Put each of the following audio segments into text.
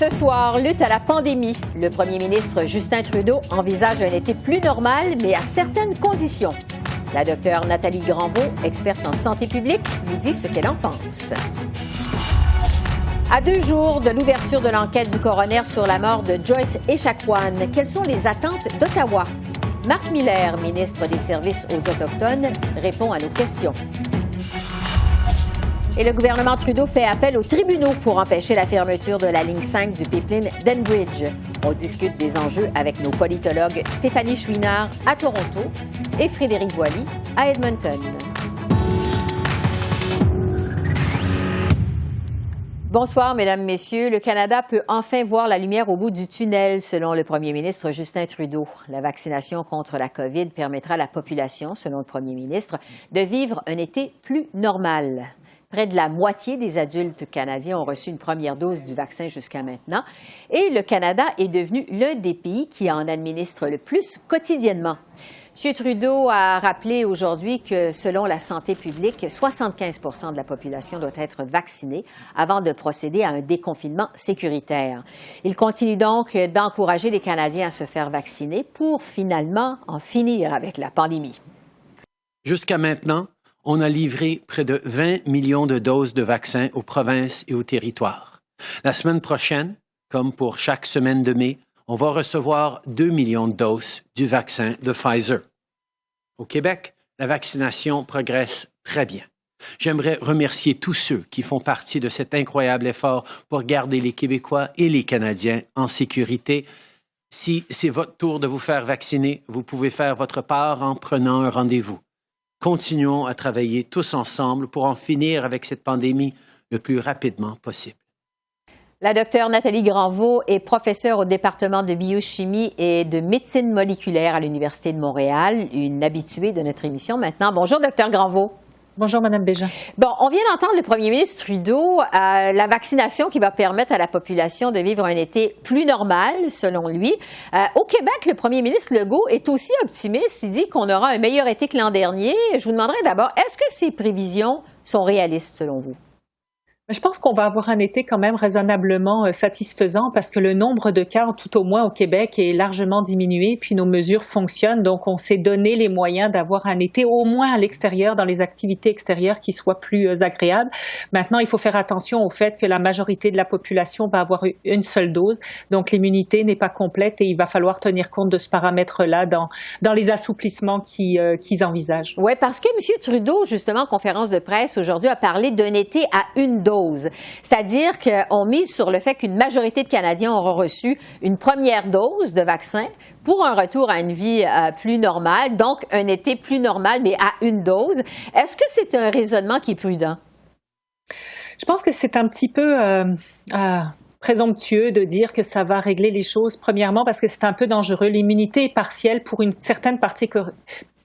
Ce soir, lutte à la pandémie. Le premier ministre Justin Trudeau envisage un été plus normal, mais à certaines conditions. La docteure Nathalie Granvaux, experte en santé publique, nous dit ce qu'elle en pense. À 2 jours de l'ouverture de l'enquête du coroner sur la mort de Joyce Echaquan, quelles sont les attentes d'Ottawa? Marc Miller, ministre des Services aux Autochtones, répond à nos questions. Et le gouvernement Trudeau fait appel aux tribunaux pour empêcher la fermeture de la ligne 5 du pipeline d'Enbridge. On discute des enjeux avec nos politologues Stéphanie Chouinard à Toronto et Frédéric Boily à Edmonton. Bonsoir, Mesdames, Messieurs. Le Canada peut enfin voir la lumière au bout du tunnel, selon le premier ministre Justin Trudeau. La vaccination contre la COVID permettra à la population, selon le premier ministre, de vivre un été plus normal. Près de la moitié des adultes canadiens ont reçu une première dose du vaccin jusqu'à maintenant. Et le Canada est devenu l'un des pays qui en administre le plus quotidiennement. M. Trudeau a rappelé aujourd'hui que, selon la santé publique, 75 % de la population doit être vaccinée avant de procéder à un déconfinement sécuritaire. Il continue donc d'encourager les Canadiens à se faire vacciner pour finalement en finir avec la pandémie. Jusqu'à maintenant, on a livré près de 20 millions de doses de vaccins aux provinces et aux territoires. La semaine prochaine, comme pour chaque semaine de mai, on va recevoir 2 millions de doses du vaccin de Pfizer. Au Québec, la vaccination progresse très bien. J'aimerais remercier tous ceux qui font partie de cet incroyable effort pour garder les Québécois et les Canadiens en sécurité. Si c'est votre tour de vous faire vacciner, vous pouvez faire votre part en prenant un rendez-vous. Continuons à travailler tous ensemble pour en finir avec cette pandémie le plus rapidement possible. La docteure Nathalie Granvaux est professeure au département de biochimie et de médecine moléculaire à l'Université de Montréal, une habituée de notre émission maintenant. Bonjour, docteur Granvaux. Bonjour, Mme Bégin. Bon, on vient d'entendre le premier ministre Trudeau, la vaccination qui va permettre à la population de vivre un été plus normal, selon lui. Au Québec, le premier ministre Legault est aussi optimiste. Il dit qu'on aura un meilleur été que l'an dernier. Je vous demanderai d'abord, est-ce que ces prévisions sont réalistes, selon vous? Je pense qu'on va avoir un été quand même raisonnablement satisfaisant parce que le nombre de cas, tout au moins au Québec, est largement diminué, puis nos mesures fonctionnent. Donc, on s'est donné les moyens d'avoir un été au moins à l'extérieur, dans les activités extérieures qui soient plus agréables. Maintenant, il faut faire attention au fait que la majorité de la population va avoir une seule dose. Donc, l'immunité n'est pas complète et il va falloir tenir compte de ce paramètre-là dans les assouplissements qu'ils envisagent. Oui, parce que M. Trudeau, justement, en conférence de presse aujourd'hui, a parlé d'un été à une dose. C'est-à-dire qu'on mise sur le fait qu'une majorité de Canadiens auront reçu une première dose de vaccin pour un retour à une vie plus normale, donc un été plus normal, mais à une dose. Est-ce que c'est un raisonnement qui est prudent? Je pense que c'est un petit peu présomptueux de dire que ça va régler les choses, premièrement parce que c'est un peu dangereux. L'immunité est partielle pour une certaine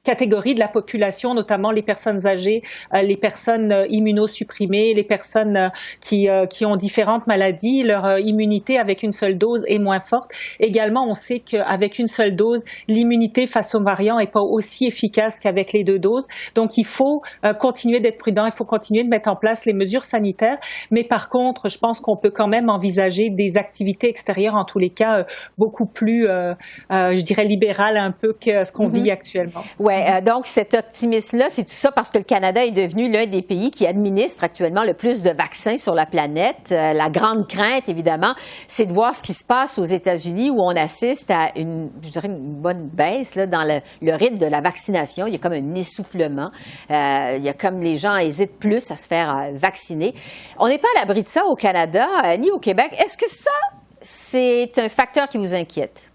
catégorie de la population, notamment les personnes âgées, les personnes immunosupprimées, les personnes qui ont différentes maladies. Leur immunité avec une seule dose est moins forte. Également, on sait qu'avec une seule dose, l'immunité face aux variants n'est pas aussi efficace qu'avec les 2 doses. Donc, il faut continuer d'être prudent, il faut continuer de mettre en place les mesures sanitaires. Mais par contre, je pense qu'on peut quand même envisager des activités extérieures, en tous les cas, beaucoup plus, je dirais, libérales un peu que ce qu'on vit actuellement. Oui, donc cet optimisme-là, c'est tout ça parce que le Canada est devenu l'un des pays qui administre actuellement le plus de vaccins sur la planète. La grande crainte, évidemment, c'est de voir ce qui se passe aux États-Unis où on assiste à une bonne baisse là, dans le rythme de la vaccination. Il y a comme un essoufflement. Il y a comme les gens hésitent plus à se faire vacciner. On n'est pas à l'abri de ça au Canada ni au Québec. Est-ce que ça, c'est un facteur qui vous inquiète?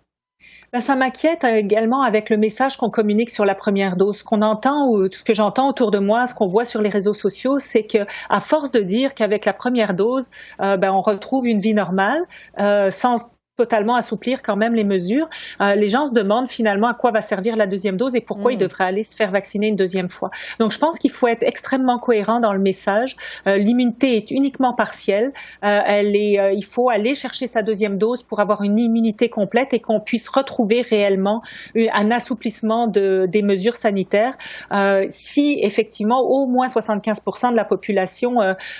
Ça m'inquiète également avec le message qu'on communique sur la première dose. Ce qu'on entend ou ce que j'entends autour de moi, ce qu'on voit sur les réseaux sociaux, c'est que à force de dire qu'avec la première dose, on retrouve une vie normale, sans totalement assouplir quand même les mesures. Les gens se demandent finalement à quoi va servir la deuxième dose et pourquoi ils devraient aller se faire vacciner une deuxième fois. Donc, je pense qu'il faut être extrêmement cohérent dans le message. L'immunité est uniquement partielle. Il faut aller chercher sa deuxième dose pour avoir une immunité complète et qu'on puisse retrouver réellement un assouplissement des mesures sanitaires. Si effectivement au moins 75% de la population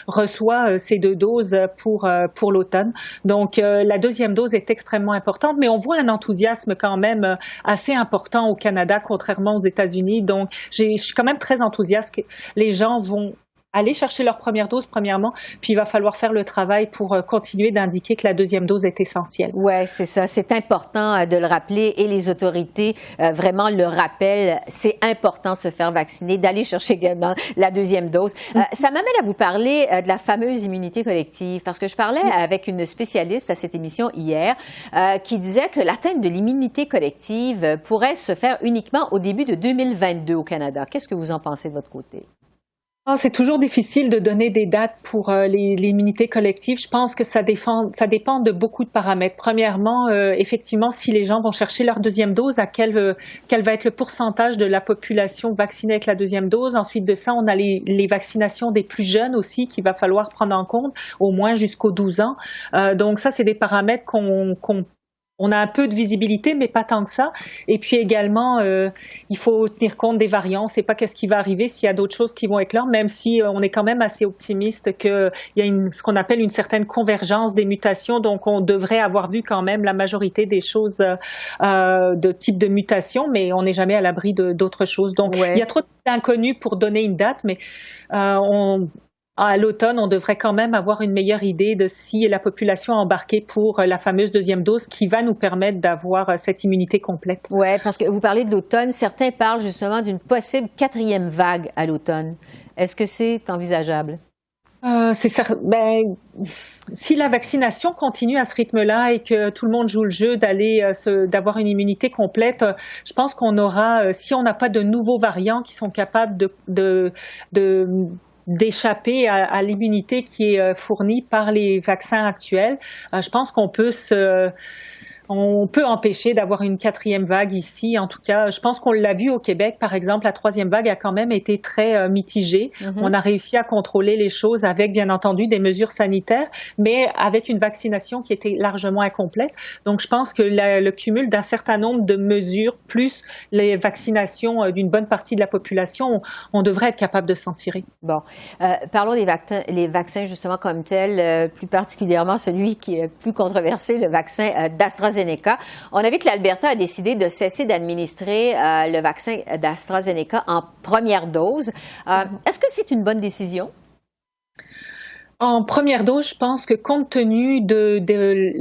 reçoit ces 2 doses pour l'automne. Donc, la deuxième dose est extrêmement importante, mais on voit un enthousiasme quand même assez important au Canada, contrairement aux États-Unis. Donc, je suis quand même très enthousiaste que les gens vont aller chercher leur première dose, premièrement, puis il va falloir faire le travail pour continuer d'indiquer que la deuxième dose est essentielle. Oui, c'est ça. C'est important de le rappeler et les autorités vraiment le rappellent. C'est important de se faire vacciner, d'aller chercher également la deuxième dose. Ça m'amène à vous parler de la fameuse immunité collective, parce que je parlais avec une spécialiste à cette émission hier qui disait que l'atteinte de l'immunité collective pourrait se faire uniquement au début de 2022 au Canada. Qu'est-ce que vous en pensez de votre côté? C'est toujours difficile de donner des dates pour l'immunité collective. Je pense que ça dépend de beaucoup de paramètres. Premièrement, effectivement, si les gens vont chercher leur deuxième dose, quel va être le pourcentage de la population vaccinée avec la deuxième dose. Ensuite de ça, on a les vaccinations des plus jeunes aussi qu'il va falloir prendre en compte, au moins jusqu'aux 12 ans. Donc ça, c'est des paramètres on a un peu de visibilité, mais pas tant que ça. Et puis également, il faut tenir compte des variants. On ne sait pas qu'est-ce qui va arriver s'il y a d'autres choses qui vont éclore, même si on est quand même assez optimiste qu'il y a ce qu'on appelle une certaine convergence des mutations. Donc, on devrait avoir vu quand même la majorité des choses de type de mutation, mais on n'est jamais à l'abri d'autres choses. Donc, il y a trop d'inconnus pour donner une date, mais à l'automne, on devrait quand même avoir une meilleure idée de si la population a embarqué pour la fameuse deuxième dose qui va nous permettre d'avoir cette immunité complète. Oui, parce que vous parlez de l'automne. Certains parlent justement d'une possible 4e vague à l'automne. Est-ce que c'est envisageable? Si la vaccination continue à ce rythme-là et que tout le monde joue le jeu d'avoir une immunité complète, je pense qu'on aura, si on n'a pas de nouveaux variants qui sont capables d'échapper à l'immunité qui est fournie par les vaccins actuels, je pense qu'on peut empêcher d'avoir une 4e vague ici. En tout cas, je pense qu'on l'a vu au Québec, par exemple, la 3e vague a quand même été très mitigée. On a réussi à contrôler les choses avec, bien entendu, des mesures sanitaires, mais avec une vaccination qui était largement incomplète. Donc, je pense que le cumul d'un certain nombre de mesures, plus les vaccinations d'une bonne partie de la population, on devrait être capable de s'en tirer. Bon. Parlons des vaccins, justement, comme tels, plus particulièrement celui qui est plus controversé, le vaccin d'AstraZeneca. On a vu que l'Alberta a décidé de cesser d'administrer le vaccin d'AstraZeneca en première dose. Est-ce que c'est une bonne décision? En première dose, je pense que compte tenu de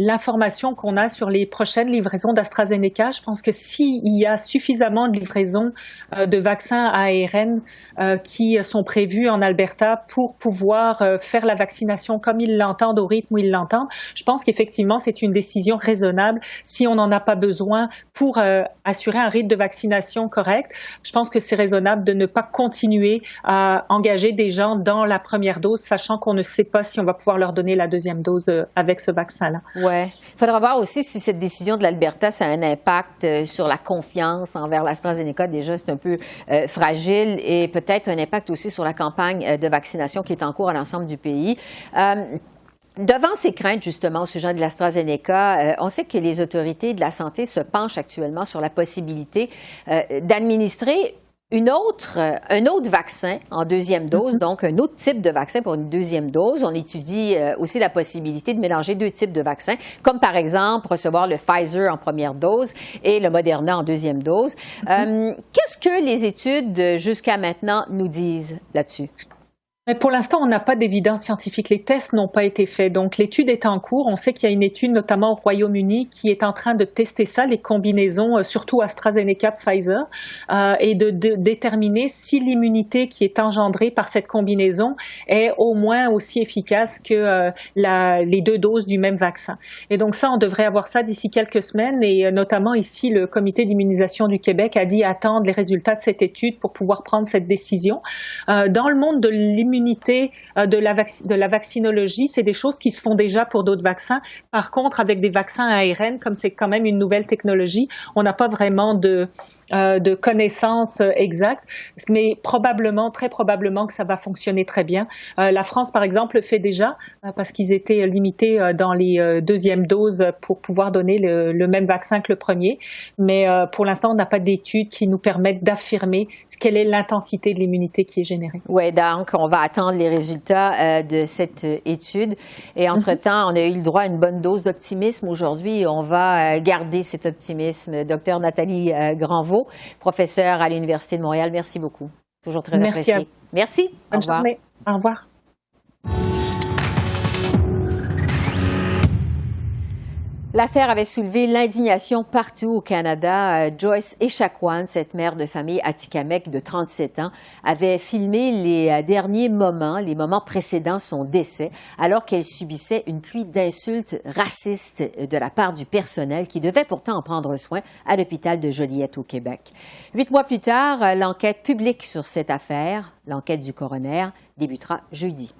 l'information qu'on a sur les prochaines livraisons d'AstraZeneca, je pense que s'il y a suffisamment de livraisons de vaccins ARN qui sont prévus en Alberta pour pouvoir faire la vaccination comme ils l'entendent, au rythme où ils l'entendent, je pense qu'effectivement, c'est une décision raisonnable. Si on n'en a pas besoin pour assurer un rythme de vaccination correct, je pense que c'est raisonnable de ne pas continuer à engager des gens dans la première dose, sachant qu'on ne sait pas si on va pouvoir leur donner la deuxième dose avec ce vaccin-là. Oui. Il faudra voir aussi si cette décision de l'Alberta, ça a un impact sur la confiance envers l'AstraZeneca. Déjà, c'est un peu fragile et peut-être un impact aussi sur la campagne de vaccination qui est en cours à l'ensemble du pays. Devant ces craintes, justement, au sujet de l'AstraZeneca, on sait que les autorités de la santé se penchent actuellement sur la possibilité d'administrer un autre vaccin en deuxième dose, donc un autre type de vaccin pour une deuxième dose. On étudie aussi la possibilité de mélanger 2 types de vaccins, comme par exemple recevoir le Pfizer en première dose et le Moderna en deuxième dose. Qu'est-ce que les études jusqu'à maintenant nous disent là-dessus? Mais pour l'instant, on n'a pas d'évidence scientifique. Les tests n'ont pas été faits. Donc, l'étude est en cours. On sait qu'il y a une étude, notamment au Royaume-Uni, qui est en train de tester ça, les combinaisons, surtout AstraZeneca, Pfizer, et de déterminer si l'immunité qui est engendrée par cette combinaison est au moins aussi efficace que les 2 doses du même vaccin. Et donc ça, on devrait avoir ça d'ici quelques semaines. Et notamment ici, le Comité d'immunisation du Québec a dit attendre les résultats de cette étude pour pouvoir prendre cette décision. Dans le monde de l'immunisation l'immunité de la vaccinologie, c'est des choses qui se font déjà pour d'autres vaccins. Par contre, avec des vaccins à ARN, comme c'est quand même une nouvelle technologie, on n'a pas vraiment de connaissances exactes, mais très probablement que ça va fonctionner très bien. La France, par exemple, le fait déjà parce qu'ils étaient limités dans les deuxièmes doses pour pouvoir donner le même vaccin que le premier. Mais pour l'instant, on n'a pas d'études qui nous permettent d'affirmer quelle est l'intensité de l'immunité qui est générée. Oui, donc on va attendre les résultats de cette étude. Et entre-temps, on a eu le droit à une bonne dose d'optimisme aujourd'hui. On va garder cet optimisme. Docteur Nathalie Granvaux, professeure à l'Université de Montréal, merci beaucoup. Toujours très apprécié. Merci. Bonne journée. Au revoir. L'affaire avait soulevé l'indignation partout au Canada. Joyce Echaquan, cette mère de famille atikamekw de 37 ans, avait filmé les derniers moments, les moments précédant son décès, alors qu'elle subissait une pluie d'insultes racistes de la part du personnel qui devait pourtant en prendre soin à l'hôpital de Joliette au Québec. 8 mois plus tard, l'enquête publique sur cette affaire, l'enquête du coroner, débutera jeudi.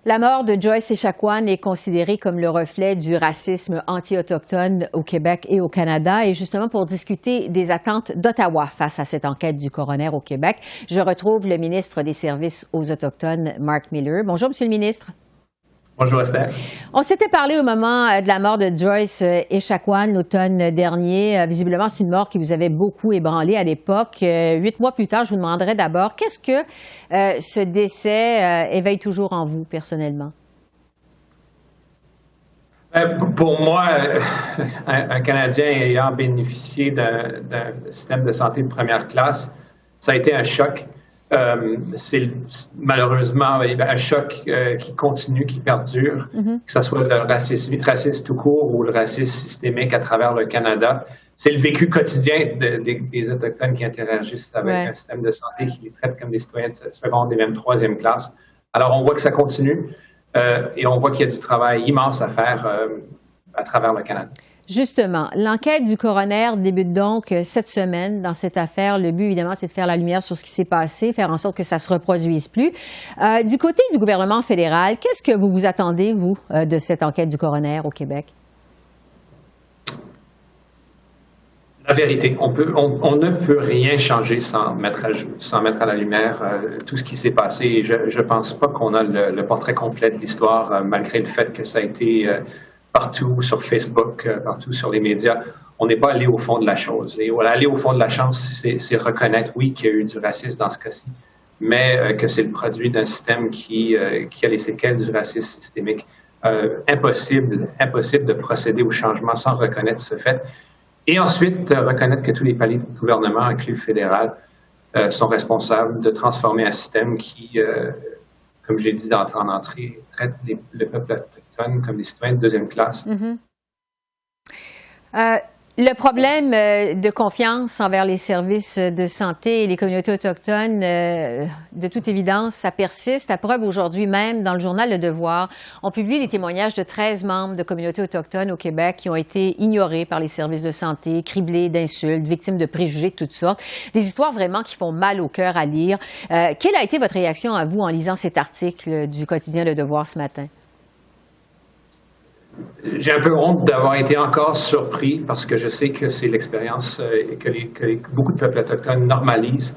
La mort de Joyce Echaquan est considérée comme le reflet du racisme anti-autochtone au Québec et au Canada. Et justement, pour discuter des attentes d'Ottawa face à cette enquête du coroner au Québec, je retrouve le ministre des Services aux Autochtones, Mark Miller. Bonjour, Monsieur le ministre. Bonjour, Esther. On s'était parlé au moment de la mort de Joyce Echaquan l'automne dernier. Visiblement, c'est une mort qui vous avait beaucoup ébranlé à l'époque. 8 mois plus tard, je vous demanderai d'abord, qu'est-ce que ce décès éveille toujours en vous, personnellement? Pour moi, un Canadien ayant bénéficié d'un système de santé de première classe, ça a été un choc. C'est malheureusement un choc qui continue, qui perdure, que ce soit le racisme tout court ou le racisme systémique à travers le Canada. C'est le vécu quotidien des Autochtones qui interagissent avec un système de santé qui les traite comme des citoyens de seconde et même troisième classe. Alors, on voit que ça continue et on voit qu'il y a du travail immense à faire à travers le Canada. Justement, l'enquête du coroner débute donc cette semaine dans cette affaire. Le but, évidemment, c'est de faire la lumière sur ce qui s'est passé, faire en sorte que ça ne se reproduise plus. Du côté du gouvernement fédéral, qu'est-ce que vous vous attendez, vous, de cette enquête du coroner au Québec? La vérité, on ne peut rien changer sans mettre à la lumière tout ce qui s'est passé. Et je ne pense pas qu'on a le portrait complet de l'histoire, malgré le fait que ça a été partout sur Facebook, partout sur les médias. On n'est pas allé au fond de la chose. Et aller au fond de la chose, c'est reconnaître, oui, qu'il y a eu du racisme dans ce cas-ci, mais que c'est le produit d'un système qui a les séquelles du racisme systémique. Impossible de procéder au changement sans reconnaître ce fait. Et ensuite, reconnaître que tous les paliers de gouvernement, inclus le fédéral, sont responsables de transformer un système qui, comme j'ai dit en entrée, traite le peuple autochtone comme des citoyens de deuxième classe. Le problème de confiance envers les services de santé et les communautés autochtones, de toute évidence, ça persiste. À preuve, aujourd'hui même, dans le journal Le Devoir, on publie les témoignages de 13 membres de communautés autochtones au Québec qui ont été ignorés par les services de santé, criblés d'insultes, victimes de préjugés de toutes sortes. Des histoires vraiment qui font mal au cœur à lire. Quelle a été votre réaction à vous en lisant cet article du quotidien Le Devoir ce matin? J'ai un peu honte d'avoir été encore surpris parce que je sais que c'est l'expérience que beaucoup de peuples autochtones normalisent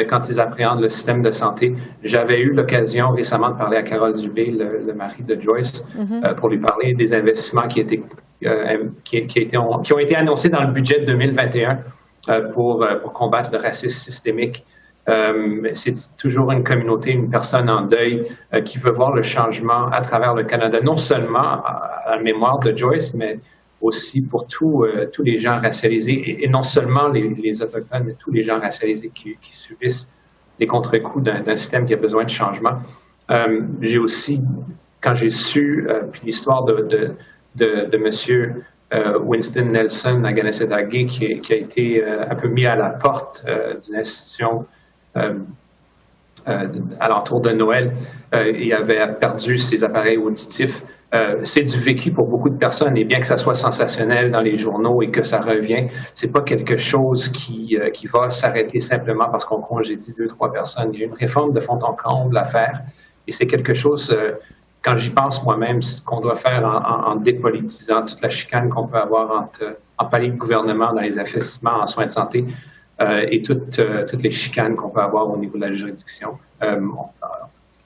quand ils appréhendent le système de santé. J'avais eu l'occasion récemment de parler à Carole Dubé, le mari de Joyce, pour lui parler des investissements qui ont été annoncés dans le budget de 2021 pour combattre le racisme systémique. C'est toujours une communauté, une personne en deuil qui veut voir le changement à travers le Canada, non seulement à la mémoire de Joyce, mais aussi pour tous les gens racialisés, et non seulement les Autochtones, mais tous les gens racialisés qui subissent les contre-coups d'un système qui a besoin de changement. J'ai aussi, quand j'ai su l'histoire de M. Winston Nelson à Kanesatake, qui a été un peu mis à la porte d'une institution alentour de Noël, il avait perdu ses appareils auditifs. C'est du vécu pour beaucoup de personnes, et bien que ça soit sensationnel dans les journaux et que ça revient, c'est pas quelque chose qui va s'arrêter simplement parce qu'on congédie 2-3 personnes. Il y a une réforme de fond en comble à faire, Et c'est quelque chose, quand j'y pense moi-même, qu'on doit faire en dépolitisant toute la chicane qu'on peut avoir en palier de gouvernement dans les investissements en soins de santé et toutes les chicanes qu'on peut avoir au niveau de la juridiction.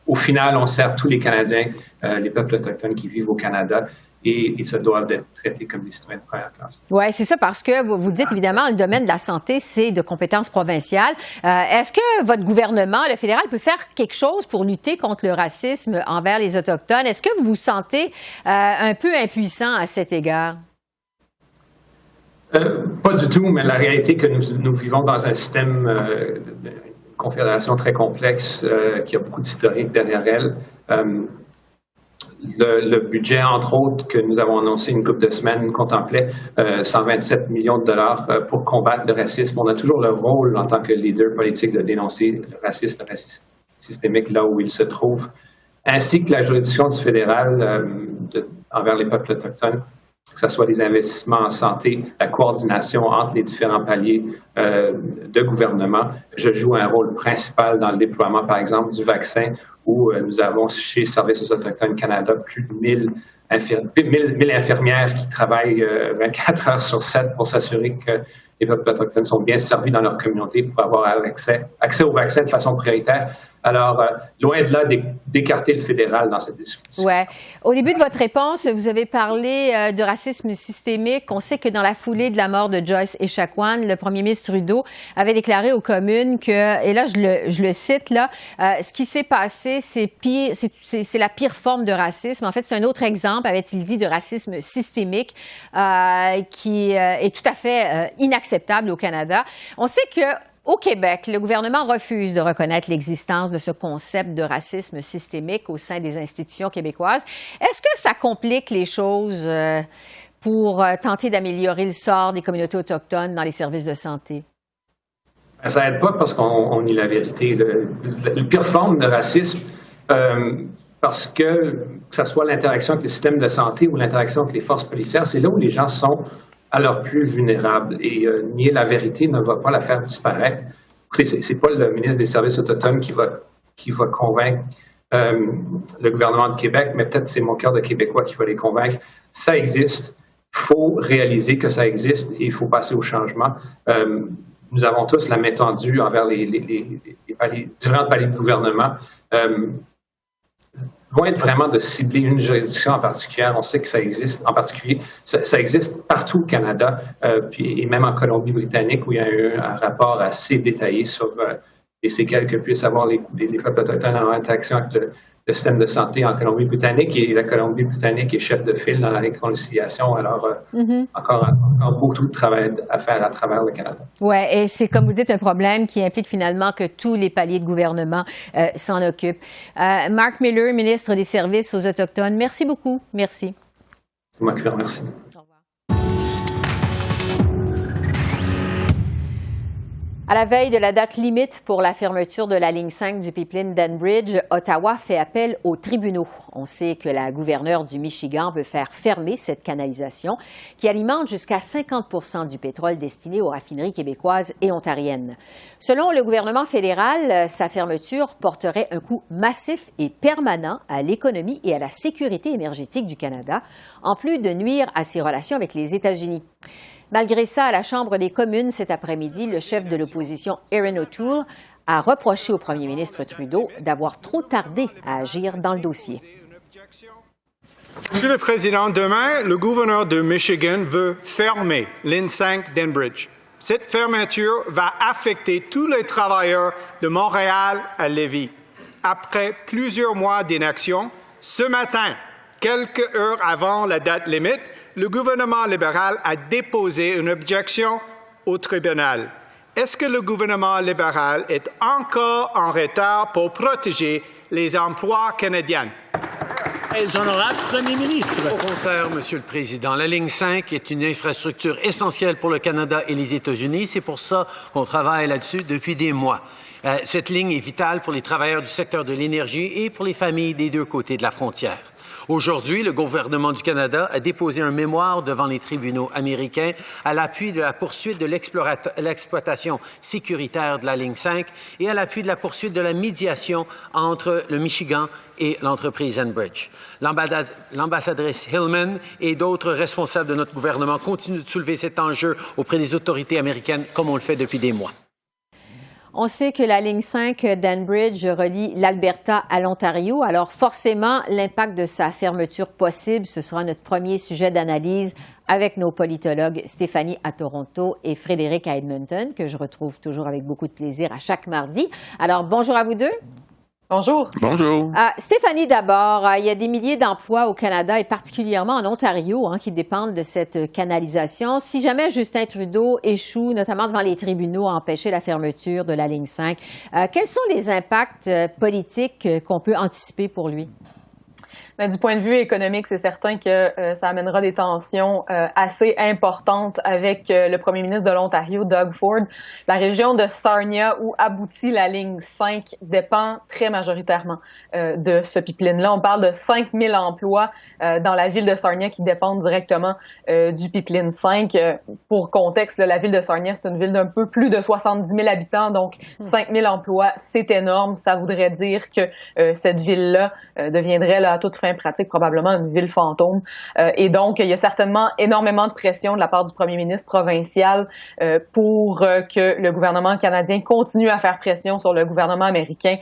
Au final, on sert tous les Canadiens, les peuples autochtones qui vivent au Canada, et ils se doivent être traités comme des citoyens de première classe. Oui, c'est ça, parce que vous dites évidemment, le domaine de la santé, c'est de compétences provinciales. Est-ce que votre gouvernement, le fédéral, peut faire quelque chose pour lutter contre le racisme envers les Autochtones? Est-ce que vous vous sentez un peu impuissant à cet égard? Pas du tout, mais la réalité que nous vivons dans un système de confédération très complexe qui a beaucoup d'historique derrière elle. Le budget, entre autres, que nous avons annoncé une couple de semaines, contemplait 127 millions de dollars pour combattre le racisme. On a toujours le rôle, en tant que leader politique, de dénoncer le racisme systémique là où il se trouve, ainsi que la juridiction du fédéral envers les peuples autochtones, que ce soit les investissements en santé, la coordination entre les différents paliers de gouvernement. Je joue un rôle principal dans le déploiement, par exemple, du vaccin, où nous avons chez Services aux Autochtones Canada plus de 1000 infirmières qui travaillent 24 heures sur 7 pour s'assurer que les peuples autochtones sont bien servis dans leur communauté pour avoir accès au vaccin de façon prioritaire. Alors, loin de là d'écarter le fédéral dans cette discussion. Oui. Au début de votre réponse, vous avez parlé de racisme systémique. On sait que dans la foulée de la mort de Joyce Echaquan, le premier ministre Trudeau avait déclaré aux communes que, et là je le cite, là, ce qui s'est passé, c'est la pire forme de racisme. En fait, c'est un autre exemple, avait-il dit, de racisme systémique qui est tout à fait inacceptable au Canada. On sait que au Québec, le gouvernement refuse de reconnaître l'existence de ce concept de racisme systémique au sein des institutions québécoises. Est-ce que ça complique les choses pour tenter d'améliorer le sort des communautés autochtones dans les services de santé? Ça n'aide pas parce qu'on nie la vérité. La pire forme de racisme, parce que ce soit l'interaction avec le système de santé ou l'interaction avec les forces policières, c'est là où les gens sont à leur plus vulnérables. Et nier la vérité ne va pas la faire disparaître. C'est pas le ministre des Services autochtones qui va convaincre le gouvernement de Québec, mais peut-être c'est mon cœur de Québécois qui va les convaincre. Ça existe. Il faut réaliser que ça existe et il faut passer au changement. Nous avons tous la main tendue envers les différents paliers de gouvernement. Loin vraiment de cibler une juridiction en particulier, on sait que ça existe en particulier. Ça existe partout au Canada, et même en Colombie-Britannique, où il y a eu un rapport assez détaillé sur les séquelles que puissent avoir les peuples autochtones en interaction avec le système de santé en Colombie-Britannique. Et la Colombie-Britannique est chef de file dans la réconciliation. Alors, encore beaucoup de travail à faire à travers le Canada. Oui, et c'est, comme vous dites, un problème qui implique finalement que tous les paliers de gouvernement s'en occupent. Mark Miller, ministre des Services aux Autochtones, merci beaucoup. Merci. C'est moi qui vous remercie. À la veille de la date limite pour la fermeture de la ligne 5 du pipeline d'Enbridge, Ottawa fait appel aux tribunaux. On sait que la gouverneure du Michigan veut faire fermer cette canalisation qui alimente jusqu'à 50 % du pétrole destiné aux raffineries québécoises et ontariennes. Selon le gouvernement fédéral, sa fermeture porterait un coût massif et permanent à l'économie et à la sécurité énergétique du Canada, en plus de nuire à ses relations avec les États-Unis. Malgré ça, à la Chambre des communes cet après-midi, le chef de l'opposition, Erin O'Toole, a reproché au premier ministre Trudeau d'avoir trop tardé à agir dans le dossier. Monsieur le Président, demain, le gouverneur de Michigan veut fermer ligne 5 d'Enbridge. Cette fermeture va affecter tous les travailleurs de Montréal à Lévis. Après plusieurs mois d'inaction, ce matin, quelques heures avant la date limite, le gouvernement libéral a déposé une objection au tribunal. Est-ce que le gouvernement libéral est encore en retard pour protéger les emplois canadiens? Les honorables Premier ministre. Au contraire, Monsieur le Président, la ligne 5 est une infrastructure essentielle pour le Canada et les États-Unis. C'est pour ça qu'on travaille là-dessus depuis des mois. Cette ligne est vitale pour les travailleurs du secteur de l'énergie et pour les familles des deux côtés de la frontière. Aujourd'hui, le gouvernement du Canada a déposé un mémoire devant les tribunaux américains à l'appui de la poursuite de l'exploitation sécuritaire de la ligne 5 et à l'appui de la poursuite de la médiation entre le Michigan et l'entreprise Enbridge. L'ambassadrice Hillman et d'autres responsables de notre gouvernement continuent de soulever cet enjeu auprès des autorités américaines comme on le fait depuis des mois. On sait que la ligne 5 d'Enbridge relie l'Alberta à l'Ontario. Alors forcément, l'impact de sa fermeture possible, ce sera notre premier sujet d'analyse avec nos politologues Stéphanie à Toronto et Frédéric à Edmonton, que je retrouve toujours avec beaucoup de plaisir à chaque mardi. Alors bonjour à vous deux. Bonjour. Bonjour. Stéphanie, d'abord, il y a des milliers d'emplois au Canada et particulièrement en Ontario qui dépendent de cette canalisation. Si jamais Justin Trudeau échoue, notamment devant les tribunaux, à empêcher la fermeture de la ligne 5, quels sont les impacts politiques qu'on peut anticiper pour lui? Du point de vue économique, c'est certain que ça amènera des tensions assez importantes avec le premier ministre de l'Ontario, Doug Ford. La région de Sarnia, où aboutit la ligne 5, dépend très majoritairement de ce pipeline-là. On parle de 5 000 emplois dans la ville de Sarnia qui dépendent directement du pipeline 5. Pour contexte, la ville de Sarnia, c'est une ville d'un peu plus de 70 000 habitants, donc 5 000 emplois, c'est énorme. Ça voudrait dire que cette ville-là deviendrait à toute fin pratique probablement une ville fantôme. Et donc, il y a certainement énormément de pression de la part du premier ministre provincial pour que le gouvernement canadien continue à faire pression sur le gouvernement américain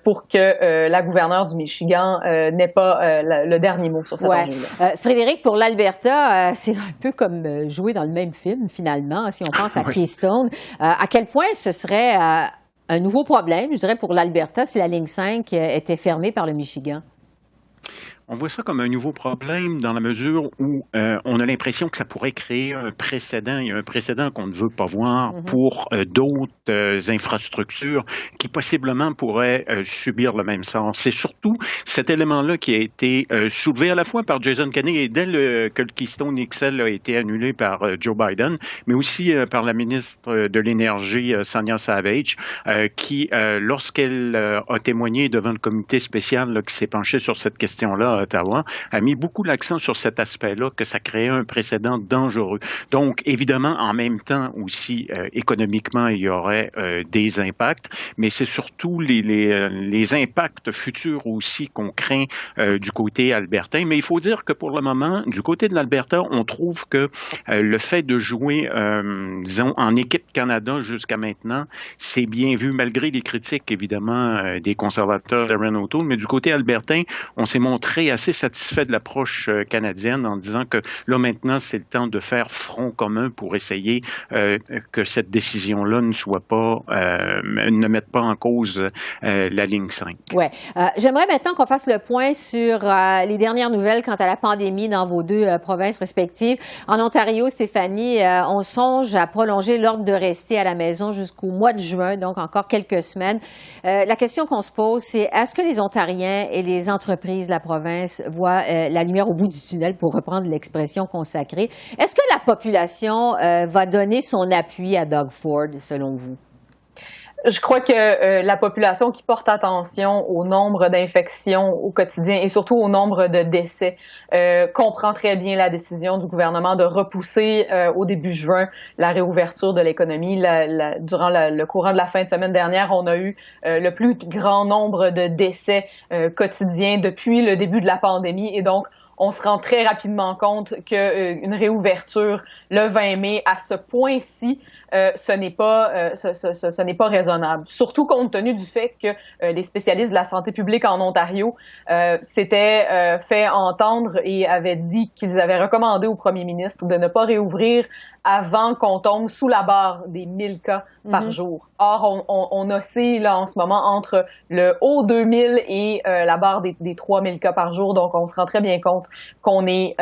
pour que la gouverneure du Michigan n'ait pas le dernier mot sur cette enjeu-là. Frédéric, pour l'Alberta, c'est un peu comme jouer dans le même film, finalement, si on pense à Keystone. À quel point ce serait un nouveau problème, je dirais, pour l'Alberta si la ligne 5 était fermée par le Michigan? On voit ça comme un nouveau problème dans la mesure où on a l'impression que ça pourrait créer un précédent. Il y a un précédent qu'on ne veut pas voir pour d'autres infrastructures qui possiblement pourraient subir le même sort. C'est surtout cet élément-là qui a été soulevé à la fois par Jason Kenney dès que le Keystone XL a été annulé par Joe Biden, mais aussi par la ministre de l'Énergie, Sonia Savage, qui, lorsqu'elle a témoigné devant le comité spécial qui s'est penché sur cette question-là, Ottawa, a mis beaucoup l'accent sur cet aspect-là, que ça créait un précédent dangereux. Donc, évidemment, en même temps aussi, économiquement, il y aurait des impacts, mais c'est surtout les impacts futurs aussi qu'on craint du côté albertain. Mais il faut dire que pour le moment, du côté de l'Alberta, on trouve que le fait de jouer, disons, en équipe Canada jusqu'à maintenant, c'est bien vu, malgré les critiques, évidemment, des conservateurs d'Erin O'Toole, mais du côté albertain, on s'est montré assez satisfait de l'approche canadienne en disant que là, maintenant, c'est le temps de faire front commun pour essayer que cette décision-là ne mette pas en cause la ligne 5. Oui. J'aimerais maintenant qu'on fasse le point sur les dernières nouvelles quant à la pandémie dans vos deux provinces respectives. En Ontario, Stéphanie, on songe à prolonger l'ordre de rester à la maison jusqu'au mois de juin, donc encore quelques semaines. La question qu'on se pose, c'est est-ce que les Ontariens et les entreprises de la province voient la lumière au bout du tunnel, pour reprendre l'expression consacrée? Est-ce que la population va donner son appui à Doug Ford, selon vous? Je crois que la population qui porte attention au nombre d'infections au quotidien et surtout au nombre de décès comprend très bien la décision du gouvernement de repousser au début juin la réouverture de l'économie. Durant le courant de la fin de semaine dernière, on a eu le plus grand nombre de décès quotidiens depuis le début de la pandémie et donc on se rend très rapidement compte qu'une réouverture le 20 mai à ce point-ci, ce n'est pas raisonnable. Surtout compte tenu du fait que les spécialistes de la santé publique en Ontario s'étaient fait entendre et avaient dit qu'ils avaient recommandé au premier ministre de ne pas réouvrir avant qu'on tombe sous la barre des 1000 cas par jour. Or, on oscille là en ce moment entre le haut 2000 et la barre des 3000 cas par jour. Donc, on se rend très bien compte qu'on est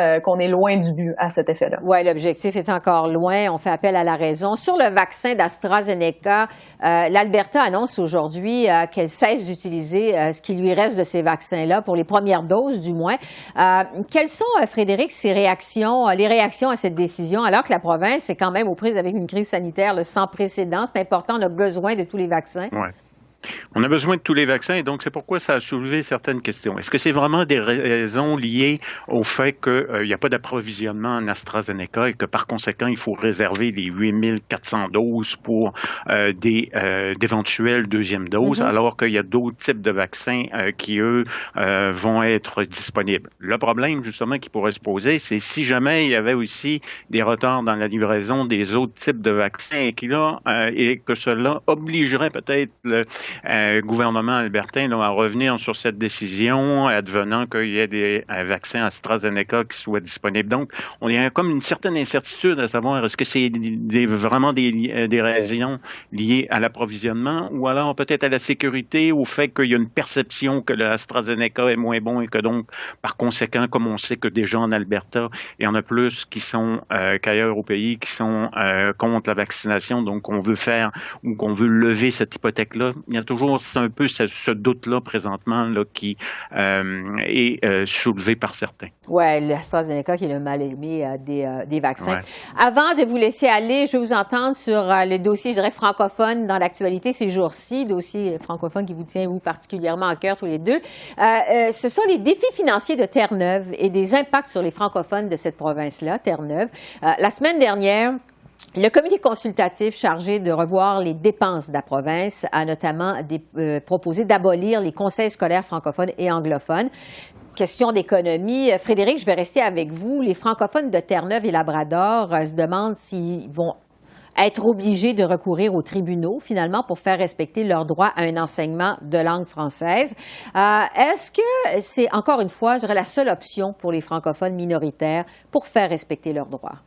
loin du but à cet effet-là. Oui, l'objectif est encore loin. On fait appel à la raison. Sur le vaccin d'AstraZeneca, l'Alberta annonce aujourd'hui qu'elle cesse d'utiliser ce qui lui reste de ces vaccins-là, pour les premières doses du moins. Quelles sont, Frédéric, les réactions à cette décision, alors que la province est quand même aux prises avec une crise sanitaire sans précédent? C'est important, on a besoin de tous les vaccins. Ouais. On a besoin de tous les vaccins et donc c'est pourquoi ça a soulevé certaines questions. Est-ce que c'est vraiment des raisons liées au fait qu'il n'y a pas d'approvisionnement en AstraZeneca et que par conséquent, il faut réserver les 8400 doses pour d'éventuelles deuxièmes doses, alors qu'il y a d'autres types de vaccins qui, eux, vont être disponibles? Le problème, justement, qui pourrait se poser, c'est si jamais il y avait aussi des retards dans la livraison des autres types de vaccins et que cela obligerait peut-être le gouvernement albertain à revenir sur cette décision, advenant qu'il y ait des vaccins AstraZeneca qui soient disponibles. Donc, on a comme une certaine incertitude à savoir est-ce que c'est vraiment des raisons liées à l'approvisionnement ou alors peut-être à la sécurité, au fait qu'il y a une perception que le AstraZeneca est moins bon et que donc, par conséquent, comme on sait que déjà en Alberta, il y en a plus qui sont qu'ailleurs au pays, qui sont contre la vaccination, donc on veut faire ou qu'on veut lever cette hypothèque-là. Il y a toujours un peu ce doute-là présentement là, qui est soulevé par certains. Oui, l'AstraZeneca qui est le mal-aimé des vaccins. Ouais. Avant de vous laisser aller, je veux vous entendre sur le dossier, je dirais, francophone dans l'actualité ces jours-ci, dossier francophone qui vous tient, vous, particulièrement à cœur tous les deux. Ce sont les défis financiers de Terre-Neuve et des impacts sur les francophones de cette province-là, Terre-Neuve. La semaine dernière, le comité consultatif chargé de revoir les dépenses de la province a notamment proposé d'abolir les conseils scolaires francophones et anglophones. Question d'économie. Frédéric, je vais rester avec vous. Les francophones de Terre-Neuve et Labrador se demandent s'ils vont être obligés de recourir aux tribunaux, finalement, pour faire respecter leur droit à un enseignement de langue française. Est-ce que c'est, encore une fois, je dirais, la seule option pour les francophones minoritaires pour faire respecter leurs droits?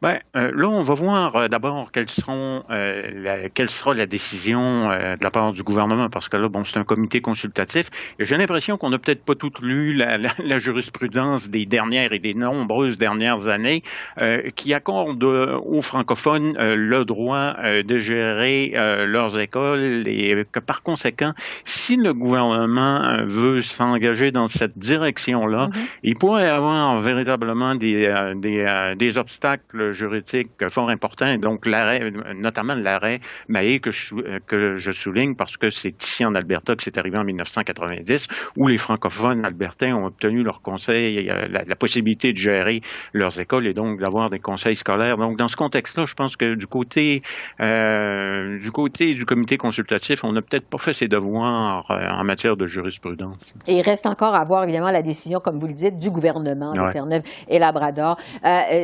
Bien, là, on va voir d'abord quelle sera la décision de la part du gouvernement, parce que là, bon, c'est un comité consultatif. Et j'ai l'impression qu'on n'a peut-être pas tout lu la jurisprudence des dernières et des nombreuses dernières années qui accorde aux francophones le droit de gérer leurs écoles et que par conséquent, si le gouvernement veut s'engager dans cette direction-là, il pourrait y avoir véritablement des obstacles juridiques fort importants, et donc l'arrêt, notamment l'arrêt Mahé que je souligne parce que c'est ici en Alberta que c'est arrivé en 1990 où les francophones albertains ont obtenu leur conseil, la possibilité de gérer leurs écoles et donc d'avoir des conseils scolaires. Donc dans ce contexte-là, je pense que du côté du comité consultatif, on n'a peut-être pas fait ses devoirs en matière de jurisprudence. Et il reste encore à voir évidemment la décision, comme vous le dites, du gouvernement de Terre-Neuve et Labrador.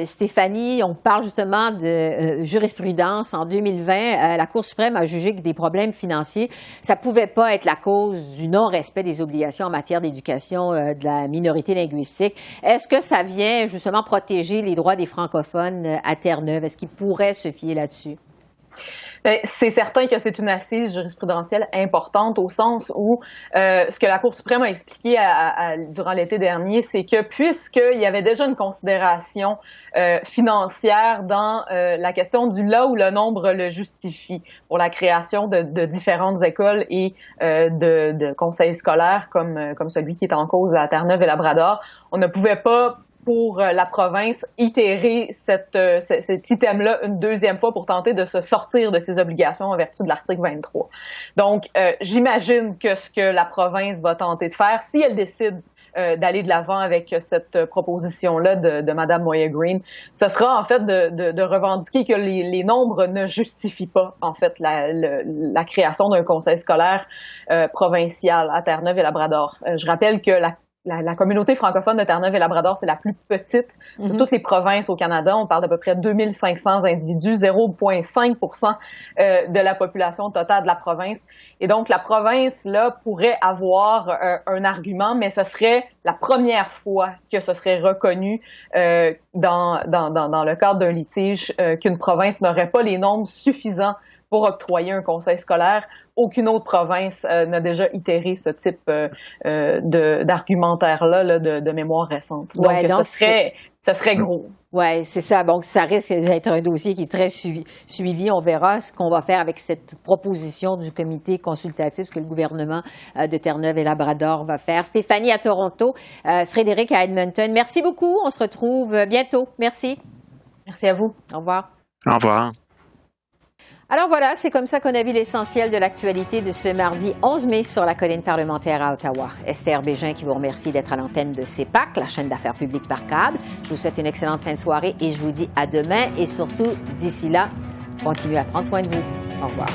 Stéphanie, on parle justement de jurisprudence. En 2020, la Cour suprême a jugé que des problèmes financiers, ça ne pouvait pas être la cause du non-respect des obligations en matière d'éducation de la minorité linguistique. Est-ce que ça vient justement protéger les droits des francophones à Terre-Neuve? Est-ce qu'ils pourraient se fier là-dessus? C'est certain que c'est une assise jurisprudentielle importante au sens où ce que la Cour suprême a expliqué durant l'été dernier, c'est que puisqu'il y avait déjà une considération financière dans la question du là où le nombre le justifie pour la création de différentes écoles et de conseils scolaires comme celui qui est en cause à Terre-Neuve et Labrador, on ne pouvait pas pour la province itérer cet item-là une deuxième fois pour tenter de se sortir de ses obligations en vertu de l'article 23. Donc, j'imagine que ce que la province va tenter de faire, si elle décide d'aller de l'avant avec cette proposition-là de Mme Moya-Green, ce sera en fait de revendiquer que les nombres ne justifient pas en fait la création d'un conseil scolaire provincial à Terre-Neuve et Labrador. Je rappelle que la communauté francophone de Terre-Neuve et Labrador, c'est la plus petite de toutes les provinces au Canada. On parle d'à peu près 2500 individus, 0,5% de la population totale de la province. Et donc, la province, là, pourrait avoir un argument, mais ce serait la première fois que ce serait reconnu dans le cadre d'un litige qu'une province n'aurait pas les nombres suffisants pour octroyer un conseil scolaire. Aucune autre province n'a déjà itéré ce type d'argumentaire-là de mémoire récente. Donc, ce serait gros. Oui, c'est ça. Donc, ça risque d'être un dossier qui est très suivi. On verra ce qu'on va faire avec cette proposition du comité consultatif, ce que le gouvernement de Terre-Neuve et Labrador va faire. Stéphanie à Toronto, Frédéric à Edmonton. Merci beaucoup. On se retrouve bientôt. Merci. Merci à vous. Au revoir. Au revoir. Alors voilà, c'est comme ça qu'on a vu l'essentiel de l'actualité de ce mardi 11 mai sur la colline parlementaire à Ottawa. Esther Bégin qui vous remercie d'être à l'antenne de CEPAC, la chaîne d'affaires publiques par câble. Je vous souhaite une excellente fin de soirée et je vous dis à demain et surtout, d'ici là, continuez à prendre soin de vous. Au revoir.